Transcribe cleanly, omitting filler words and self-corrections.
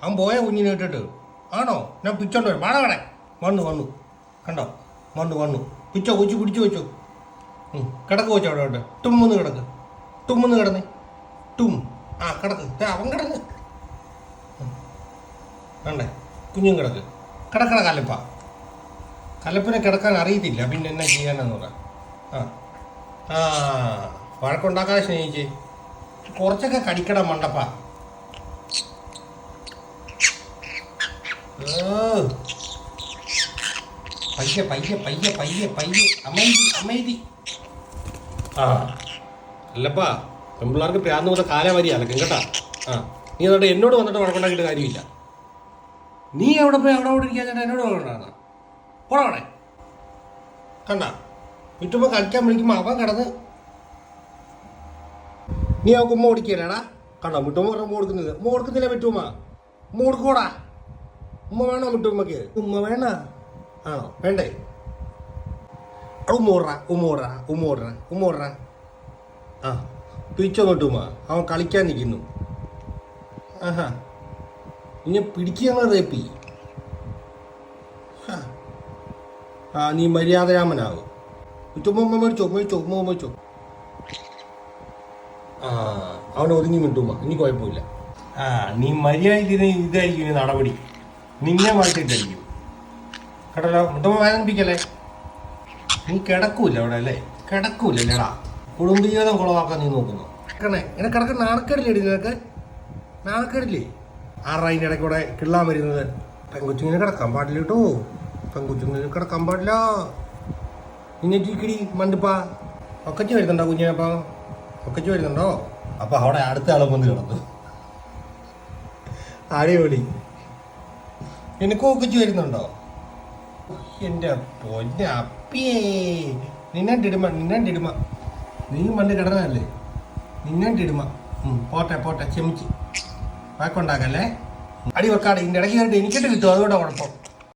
അവൻ പോയ കുഞ്ഞിനെ ഇട്ടിട്ട് ആണോ? ഞാൻ പിച്ചോണ്ട് വരും. വേണേ വന്നു കണ്ടോ? വന്നു പിച്ചോ കൊച്ചു പിടിച്ചു വെച്ചോ. കിടക്ക് വെച്ചോ അവിടെ അവിടെ തുമ്മുന്ന് കിടക്ക്. തുമ്മുന്ന് കിടന്ന് കിടക്ക്. അവൻ കിടന്ന് വേണ്ടേ കുഞ്ഞും കിടക്ക്. കിടക്കട കലപ്പിനെ കിടക്കാൻ അറിയത്തില്ല, പിന്നെ എന്നാ ചെയ്യാനെന്ന് പറ. വഴക്കുണ്ടാക്കാതെ സ്നേഹിച്ചേ. കുറച്ചൊക്കെ കടിക്കട മണ്ടപ്പ. പയ്യെ അമൈതി. അല്ലപ്പാ, പെൺപിള്ളേർക്ക് പ്രാന്ന് പോലെ കാലവരി അലക്കും കേട്ടാ. നീ എന്നിട്ട് എന്നോട് വന്നിട്ട് വഴക്കുണ്ടാക്കിയിട്ട് കാര്യമില്ല. നീ അവിടെ പോയി അവിടെ ഇരിക്കാൻ ചേട്ടാ എന്നോട് വഴക്കുണ്ടാകുന്ന പോണേ. കണ്ട വിട്ടുമ്പോൾ കളിക്കാൻ വിളിക്കുമ്പോൾ അവൻ കിടന്ന് നീ ആ ഉമ്മ ഓടിക്കല്ലേടാ. കണ്ടോ വിട്ടുമ്മ പറഞ്ഞ ഉമ്മ കൊടുക്കുന്നില്ല വിട്ടുമ്മ. ഉമ്മ കൊടുക്കോടാ. ഉമ്മ വേണോ വിട്ടുമ്മക്ക്? ഉമ്മ വേണ ആണോ? വേണ്ടേ? ഉമ്മോട പിടിച്ചോ വിട്ടുമ്മ. അവൻ കളിക്കാൻ നിൽക്കുന്നു. ഇനി പിടിക്കുക റേപ്പി. നീ മര്യാദരാമനാവും. വിട്ടുമ്മ മേടിച്ചോ. അവനെ ഒതുങ്ങി വിട്ടുമ്മ. ഇനി കുഴപ്പമില്ല. നീ മര്യാദ ഇതായിരിക്കും ഈ നടപടി. നിന്നെ മാറ്റിയിട്ടായിരിക്കും കേട്ടല്ലോ. മുട്ടുമ്മ വേദനിപ്പിക്കല്ലേ. നീ കിടക്കൂല അവിടെ അല്ലേ? കിടക്കൂല്ലേടാ. കുടുംബജീവിതം കുളവാക്കാൻ നീ നോക്കുന്നു. ഇങ്ങനെ കിടക്കാൻ നാണക്കേടില്ലേടി നിനക്ക്? നാണക്കേടില്ലേ? അതിൻ്റെ ഇടയ്ക്കൂടെ കിള്ളാൻ വരുന്നത്. പെങ്കുച്ചുങ്ങനെ കിടക്കാൻ പാടില്ല കേട്ടോ. പെങ്കുച്ചുങ്ങനെ കിടക്കാൻ പാടില്ല. നിന്നെ ചീക്കിടി മണ്ടിപ്പാ. ഒക്കച്ച് വരുന്നുണ്ടോ കുഞ്ഞിനപ്പാ? ഒക്കച്ച് വരുന്നുണ്ടോ? അപ്പം അവിടെ അടുത്ത ആളും വന്ന് കിടന്നു. അടിപൊളി. എനിക്കും ഒക്കച്ച് വരുന്നുണ്ടോ? എൻ്റെ പൊന്നെ അപ്പിയേ. നിന്നണ്ടിടുമ. നീ മണ്ട് കിടന്നതല്ലേ? നിന്നണ്ടിടുമ. പോട്ടെ ക്ഷമിച്ച്. വാക്കുണ്ടാക്കല്ലേ. അടി വെക്കാടെ. ഇതിൻ്റെ ഇടയ്ക്ക് കണ്ടിട്ട് എനിക്കിട്ട് കിട്ടും. അതുകൊണ്ടാണ് കുഴപ്പം.